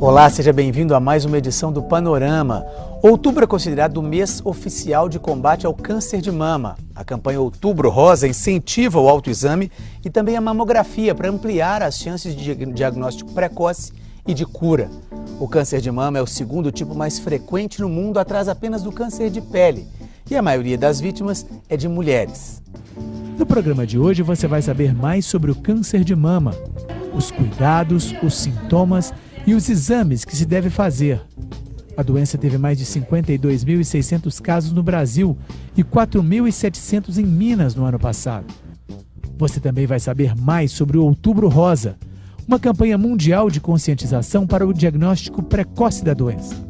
Olá, seja bem-vindo a mais uma edição do Panorama. Outubro é considerado o mês oficial de combate ao câncer de mama. A campanha Outubro Rosa incentiva o autoexame e também a mamografia para ampliar as chances de diagnóstico precoce e de cura. O câncer de mama é o segundo tipo mais frequente no mundo, atrás apenas do câncer de pele. E a maioria das vítimas é de mulheres. No programa de hoje você vai saber mais sobre o câncer de mama, os cuidados, os sintomas e os exames que se deve fazer. A doença teve mais de 52.600 casos no Brasil e 4.700 em Minas no ano passado. Você também vai saber mais sobre o Outubro Rosa, uma campanha mundial de conscientização para o diagnóstico precoce da doença.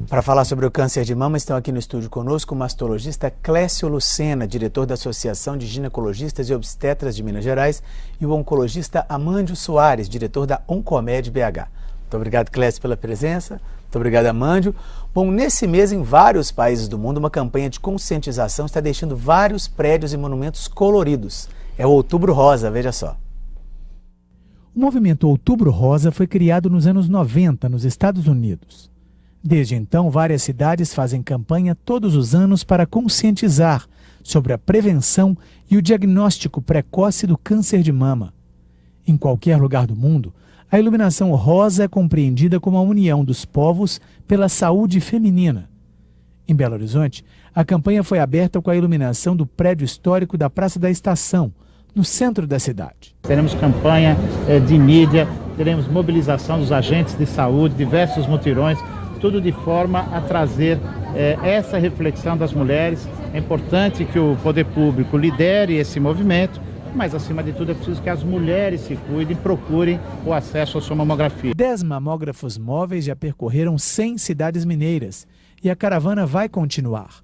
Para falar sobre o câncer de mama, estão aqui no estúdio conosco o mastologista Clécio Lucena, diretor da Associação de Ginecologistas e Obstetras de Minas Gerais, e o oncologista Amândio Soares, diretor da Oncomed BH. Muito obrigado, Clécio, pela presença. Muito obrigado, Amândio. Bom, nesse mês, em vários países do mundo, uma campanha de conscientização está deixando vários prédios e monumentos coloridos. É o Outubro Rosa, veja só. O movimento Outubro Rosa foi criado nos anos 90 nos Estados Unidos. Desde então, várias cidades fazem campanha todos os anos para conscientizar sobre a prevenção e o diagnóstico precoce do câncer de mama. Em qualquer lugar do mundo, a iluminação rosa é compreendida como a união dos povos pela saúde feminina. Em Belo Horizonte, a campanha foi aberta com a iluminação do prédio histórico da Praça da Estação, no centro da cidade. Teremos campanha de mídia, teremos mobilização dos agentes de saúde, diversos mutirões, tudo de forma a trazer essa reflexão das mulheres. É importante que o poder público lidere esse movimento, mas acima de tudo é preciso que as mulheres se cuidem, procurem o acesso à sua mamografia. 10 mamógrafos móveis já percorreram 100 cidades mineiras e a caravana vai continuar.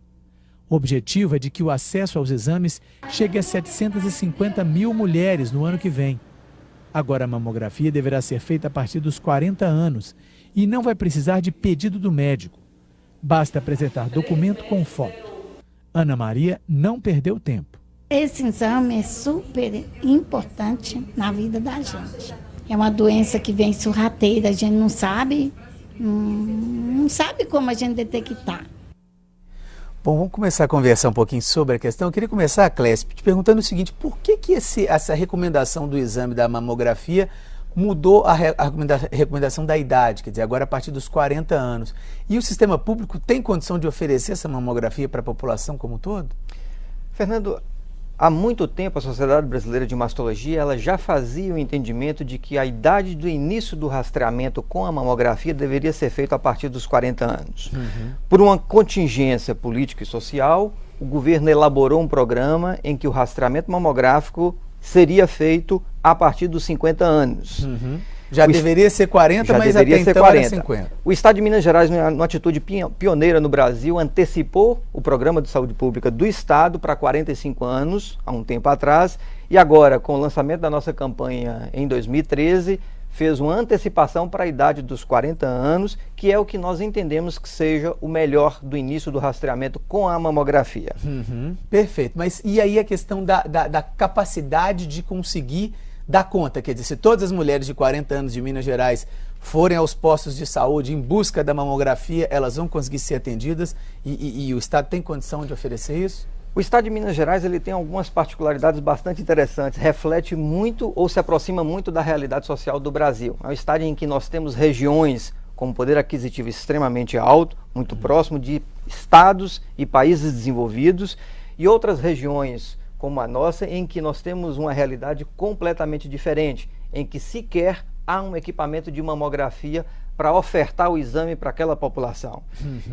O objetivo é de que o acesso aos exames chegue a 750 mil mulheres no ano que vem. Agora a mamografia deverá ser feita a partir dos 40 anos e não vai precisar de pedido do médico. Basta apresentar documento com foto. Ana Maria não perdeu tempo. Esse exame é super importante na vida da gente. É uma doença que vem sorrateira, a gente não sabe como a gente detectar. Bom, vamos começar a conversar um pouquinho sobre a questão. Eu queria começar, Clécio, te perguntando o seguinte: por que essa recomendação do exame da mamografia mudou a recomendação da idade, quer dizer, agora a partir dos 40 anos? E o sistema público tem condição de oferecer essa mamografia para a população como um todo? Fernando, há muito tempo a Sociedade Brasileira de Mastologia ela já fazia o entendimento de que a idade do início do rastreamento com a mamografia deveria ser feita a partir dos 40 anos. Por uma contingência política e social, o governo elaborou um programa em que o rastreamento mamográfico seria feito a partir dos 50 anos. Já deveria ser 40, mas até então era 50. O Estado de Minas Gerais, numa atitude pioneira no Brasil, antecipou o Programa de Saúde Pública do Estado para 45 anos, há um tempo atrás, e agora, com o lançamento da nossa campanha em 2013, fez uma antecipação para a idade dos 40 anos, que é o que nós entendemos que seja o melhor do início do rastreamento com a mamografia. Perfeito. Mas e aí a questão da capacidade de conseguir dar conta? Quer dizer, se todas as mulheres de 40 anos de Minas Gerais forem aos postos de saúde em busca da mamografia, elas vão conseguir ser atendidas e o Estado tem condição de oferecer isso? O Estado de Minas Gerais ele tem algumas particularidades bastante interessantes, reflete muito ou se aproxima muito da realidade social do Brasil. É um estado em que nós temos regiões com poder aquisitivo extremamente alto, muito próximo de estados e países desenvolvidos, e outras regiões como a nossa, em que nós temos uma realidade completamente diferente, em que sequer há um equipamento de mamografia para ofertar o exame para aquela população.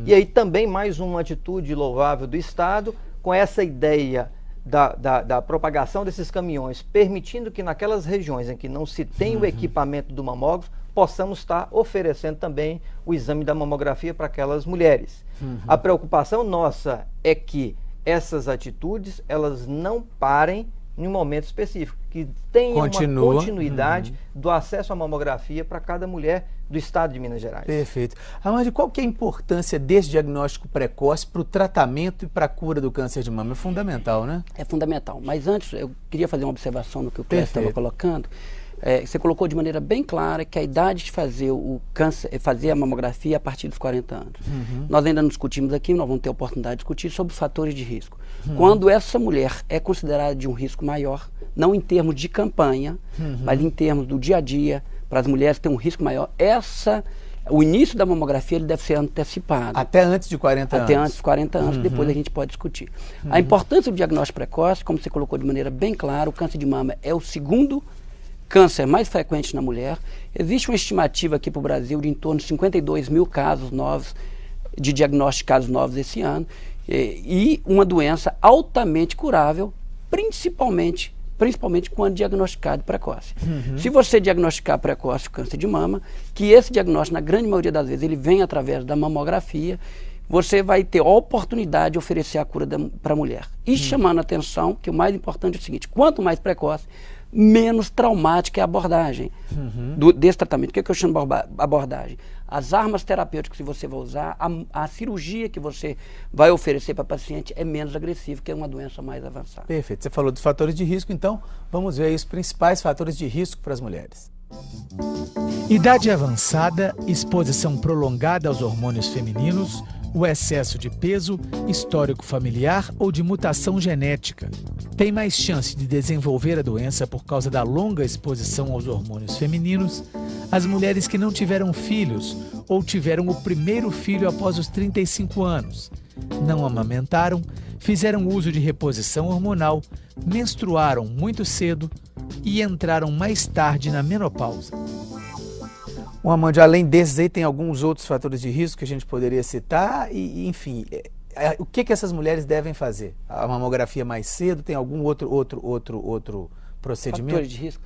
E aí também mais uma atitude louvável do Estado, com essa ideia da propagação desses caminhões, permitindo que naquelas regiões em que não se tem o equipamento do mamógrafo, possamos estar oferecendo também o exame da mamografia para aquelas mulheres. A preocupação nossa é que essas atitudes, elas não parem em um momento específico, que tenha uma continuidade do acesso à mamografia para cada mulher do estado de Minas Gerais. Perfeito. Amandio, qual que é a importância desse diagnóstico precoce para o tratamento e para a cura do câncer de mama? É fundamental, né? É fundamental. Mas antes, eu queria fazer uma observação no que o Clécio estava colocando. Você colocou de maneira bem clara que a idade de fazer o câncer, fazer a mamografia é a partir dos 40 anos. Nós ainda não discutimos aqui, nós vamos ter a oportunidade de discutir sobre fatores de risco. Quando essa mulher é considerada de um risco maior, não em termos de campanha, mas em termos do dia a dia, para as mulheres ter um risco maior, o início da mamografia ele deve ser antecipado. Até antes de 40 anos? Até antes de 40 anos, depois a gente pode discutir. A importância do diagnóstico precoce, como você colocou de maneira bem clara, o câncer de mama é o segundo câncer mais frequente na mulher. Existe uma estimativa aqui para o Brasil de em torno de 52 mil casos novos, de diagnosticados novos esse ano, e uma doença altamente curável, principalmente quando diagnosticado precoce. Se você diagnosticar precoce o câncer de mama, que esse diagnóstico, na grande maioria das vezes, ele vem através da mamografia, você vai ter a oportunidade de oferecer a cura para a mulher. E chamando a atenção, que o mais importante é o seguinte, quanto mais precoce, menos traumática é a abordagem desse tratamento. O que eu chamo de abordagem? As armas terapêuticas que você vai usar, a cirurgia que você vai oferecer para a paciente é menos agressiva, que é uma doença mais avançada. Perfeito. Você falou dos fatores de risco, então vamos ver aí os principais fatores de risco para as mulheres. Idade avançada, exposição prolongada aos hormônios femininos, o excesso de peso, histórico familiar ou de mutação genética. Tem mais chance de desenvolver a doença por causa da longa exposição aos hormônios femininos as mulheres que não tiveram filhos ou tiveram o primeiro filho após os 35 anos, não amamentaram, fizeram uso de reposição hormonal, menstruaram muito cedo e entraram mais tarde na menopausa. Amandio, além desses aí, tem alguns outros fatores de risco que a gente poderia citar e enfim, o que essas mulheres devem fazer? A mamografia mais cedo, tem algum outro procedimento? Fatores de risco.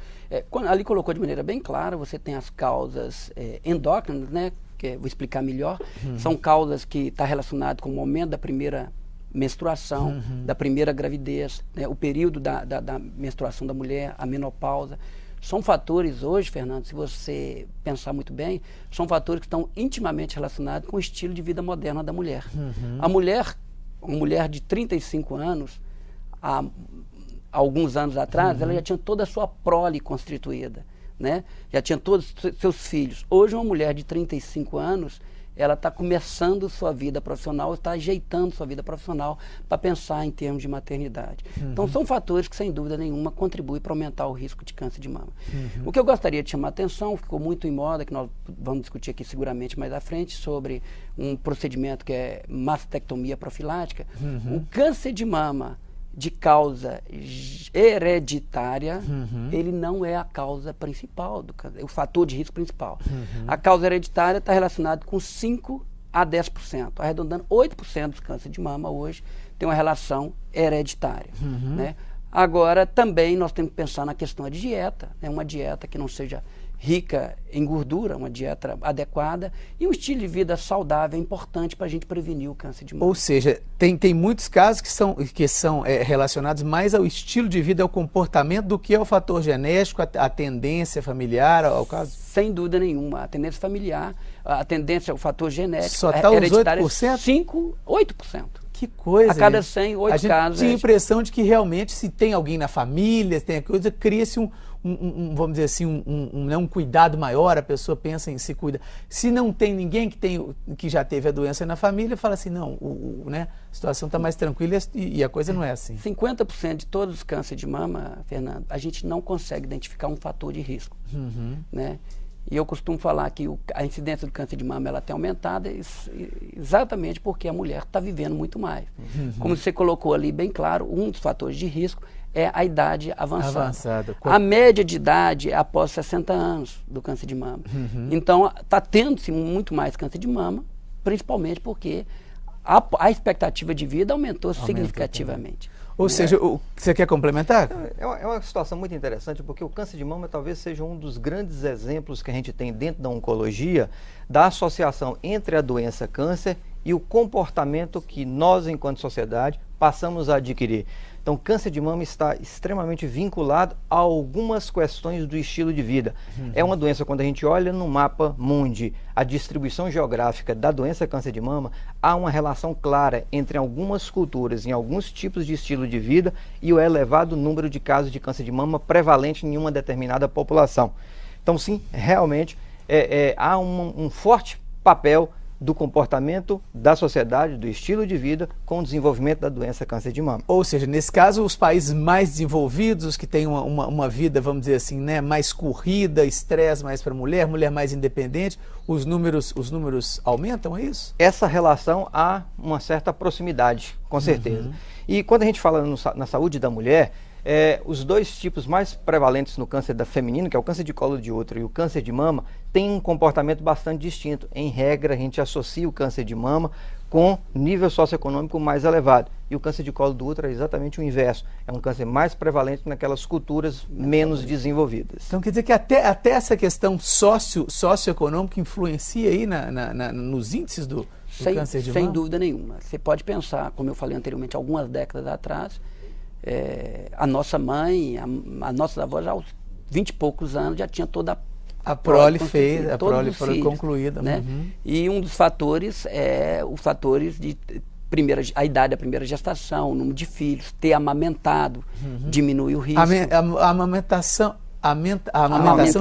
Ali colocou de maneira bem clara, você tem as causas endócrinas, né? Que vou explicar melhor. São causas que estão relacionadas com o momento da primeira menstruação, da primeira gravidez, né? O período da menstruação da mulher, a menopausa. São fatores hoje, Fernando, se você pensar muito bem, são fatores que estão intimamente relacionados com o estilo de vida moderna da mulher. Uma mulher de 35 anos, há alguns anos atrás, ela já tinha toda a sua prole constituída, né? Já tinha todos os seus filhos. Hoje, uma mulher de 35 anos, ela está começando sua vida profissional, está ajeitando sua vida profissional para pensar em termos de maternidade. Então, são fatores que, sem dúvida nenhuma, contribuem para aumentar o risco de câncer de mama. O que eu gostaria de chamar a atenção, ficou muito em moda, que nós vamos discutir aqui seguramente mais à frente, sobre um procedimento que é mastectomia profilática. O câncer de mama de causa hereditária, ele não é a causa principal do câncer, é o fator de risco principal. A causa hereditária está relacionada com 5 a 10%, arredondando 8% dos cânceres de mama hoje tem uma relação hereditária. Né? Agora, também nós temos que pensar na questão de dieta, né? Uma dieta que não seja rica em gordura, uma dieta adequada e um estilo de vida saudável é importante para a gente prevenir o câncer de mama. Ou seja, tem muitos casos que são relacionados mais ao estilo de vida, ao comportamento, do que ao fator genético, a tendência familiar, ao caso? Sem dúvida nenhuma. A tendência familiar, a tendência, o fator genético, só está os 8%? 8%. Que coisa. A cada 100, 8 casos. A gente tinha a impressão de que realmente, se tem alguém na família, se tem a coisa, cria-se vamos dizer assim, um cuidado maior, a pessoa pensa em se cuidar. Se não tem ninguém que já teve a doença na família, fala assim, não, né, a situação está mais tranquila e a coisa não é assim. 50% de todos os cânceres de mama, Fernando, a gente não consegue identificar um fator de risco. Né? E eu costumo falar que a incidência do câncer de mama ela tem aumentado exatamente porque a mulher está vivendo muito mais. Como você colocou ali bem claro, um dos fatores de risco é a idade avançada. A média de idade é após 60 anos do câncer de mama. Então, está tendo-se muito mais câncer de mama, principalmente porque a expectativa de vida aumentou significativamente. Ou seja, você quer complementar? É uma situação muito interessante, porque o câncer de mama talvez seja um dos grandes exemplos que a gente tem dentro da oncologia da associação entre a doença câncer e o comportamento que nós, enquanto sociedade, passamos a adquirir. Então, câncer de mama está extremamente vinculado a algumas questões do estilo de vida. É uma doença, quando a gente olha no mapa mundi, a distribuição geográfica da doença câncer de mama, há uma relação clara entre algumas culturas, em alguns tipos de estilo de vida e o elevado número de casos de câncer de mama prevalente em uma determinada população. Então, sim, realmente há um forte papel do comportamento da sociedade, do estilo de vida, com o desenvolvimento da doença câncer de mama. Ou seja, nesse caso, os países mais desenvolvidos, os que têm uma vida, vamos dizer assim, né, mais corrida, estresse mais para mulher mais independente, os números aumentam, é isso? Essa relação há uma certa proximidade, com certeza. E quando a gente fala na saúde da mulher, os dois tipos mais prevalentes no câncer feminino, que é o câncer de colo de útero e o câncer de mama, têm um comportamento bastante distinto. Em regra, a gente associa o câncer de mama com nível socioeconômico mais elevado. E o câncer de colo do útero é exatamente o inverso. É um câncer mais prevalente naquelas culturas menos desenvolvidas. Então quer dizer que até essa questão socioeconômica influencia aí nos índices do câncer de mama? Sem dúvida nenhuma. Você pode pensar, como eu falei anteriormente, algumas décadas atrás, a nossa mãe, as nossas avós, já aos 20 e poucos anos, já tinha toda a prole feita, a prole concluída. Né? E um dos fatores é os fatores de a idade da primeira gestação, o número de filhos, ter amamentado, diminui o risco. A amamentação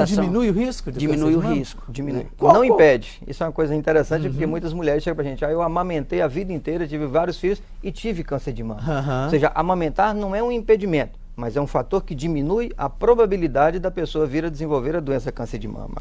diminui o risco? Diminui o risco. Diminui. Não impede. Isso é uma coisa interessante, porque muitas mulheres chegam pra gente, eu amamentei a vida inteira, tive vários filhos e tive câncer de mama. Ou seja, amamentar não é um impedimento, mas é um fator que diminui a probabilidade da pessoa vir a desenvolver a doença câncer de mama.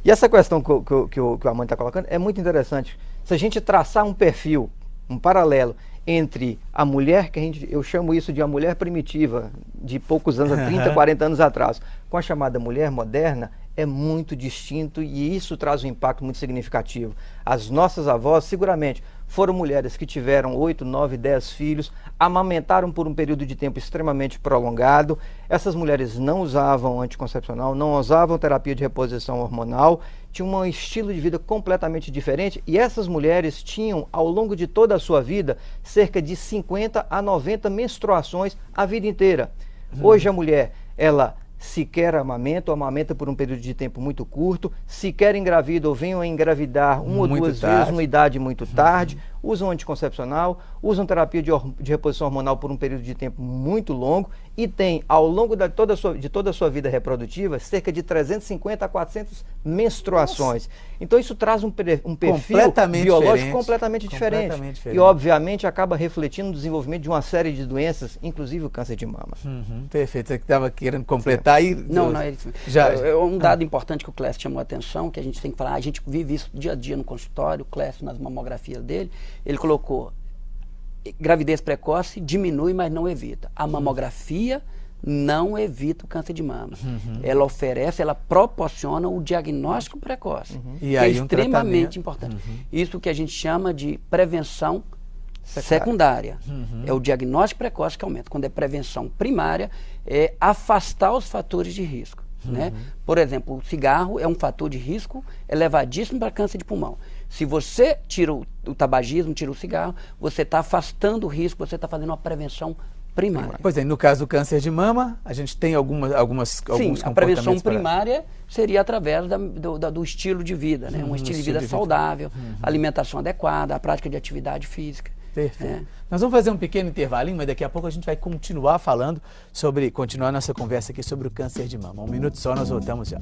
E essa questão que o Amanda está colocando é muito interessante. Se a gente traçar um perfil, um paralelo entre a mulher, eu chamo isso de a mulher primitiva, de poucos anos, 30, 40 anos atrás, com a chamada mulher moderna, é muito distinto e isso traz um impacto muito significativo. As nossas avós, seguramente, foram mulheres que tiveram 8, 9, 10 filhos, amamentaram por um período de tempo extremamente prolongado. Essas mulheres não usavam anticoncepcional, não usavam terapia de reposição hormonal, tinham um estilo de vida completamente diferente e essas mulheres tinham, ao longo de toda a sua vida, cerca de 50 a 90 menstruações a vida inteira. Hoje a mulher, ela sequer amamenta por um período de tempo muito curto, sequer engravida ou venham a engravidar uma ou duas vezes numa idade muito tarde, usam anticoncepcional, usam terapia de reposição hormonal por um período de tempo muito longo e tem, ao longo de toda a sua vida reprodutiva, cerca de 350 a 400 menstruações. Então isso traz um perfil biológico completamente diferente. E obviamente acaba refletindo no desenvolvimento de uma série de doenças, inclusive o câncer de mama. Perfeito, você que estava querendo completar aí. Não, é isso. É um dado importante que o Clécio chamou a atenção, que a gente tem que falar, a gente vive isso dia a dia no consultório, o Clécio nas mamografias dele, ele colocou gravidez precoce diminui, mas não evita. A mamografia não evita o câncer de mama. Ela proporciona o diagnóstico precoce, que é extremamente importante. Isso que a gente chama de prevenção secundária. É o diagnóstico precoce que aumenta. Quando é prevenção primária, é afastar os fatores de risco. Né? Por exemplo, o cigarro é um fator de risco elevadíssimo para câncer de pulmão. Se você tira o tabagismo, tira o cigarro, você está afastando o risco, você está fazendo uma prevenção primária. Pois é, no caso do câncer de mama, a gente tem alguns comportamentos. Sim, a prevenção primária seria através do estilo de vida, né? Um estilo de vida saudável, alimentação adequada, a prática de atividade física. Perfeito. Nós vamos fazer um pequeno intervalinho, mas daqui a pouco a gente vai continuar nossa conversa aqui sobre o câncer de mama. Um minuto só, nós voltamos já.